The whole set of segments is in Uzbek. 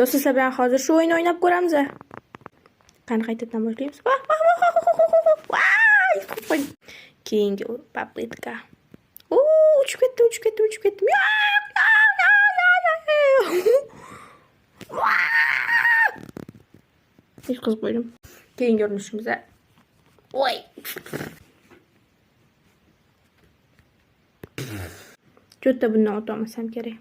Do'stlar, sizlar bilan hozir shu o'yinni o'ynab ko'ramiz. Qani qaytadan boshlaymiz. Keyingi papritka. Uchib ketdim. Hech qiziq qo'ydim. Keyingi urinishimizda. Voy. Jo'tta bundan o'tolmasam kerak.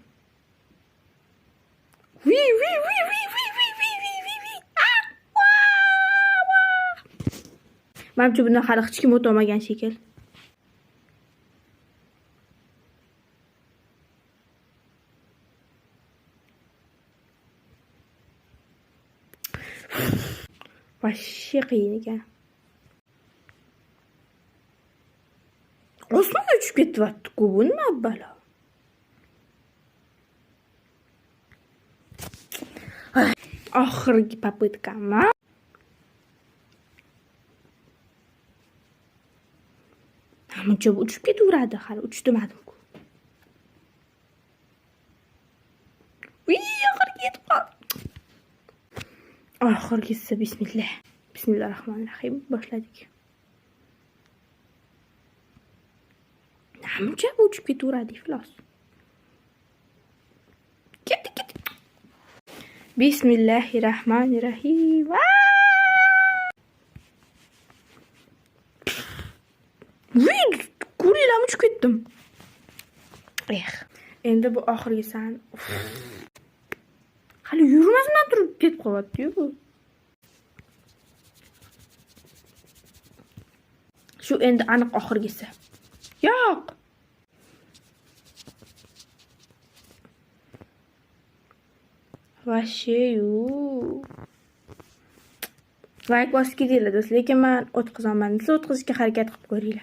Menimcha bundan hali hech kim o'tolmagan shekil. Vashshe qiyin ekan. Osmonga uchib ketyapti-ku, bu nima balo? Oxirgi papritkam. Muncha uchib ketaveradi, hali uchdirmadim-ku. Oxirgi yetib qoldi. Oxirgisi bismillah. Bismillahirrohmanirrohim. Boshladik. Muncha uchib ketaveradi, iflos. Ketdi. Bismillahirrohmanirrohim. Ko'ringlarmi, uchib ketdim. Endi bu oxirgisan. Hali yurmasdan turib ketib qolyapti-yu. Shu endi aniq oxirgisi. Yo'q. Vashe-yu. Like bosib ketinglar do'stlar, lekin men o'tkazolmadim. Siz o'tkazishga harakat qilib ko'ringlar.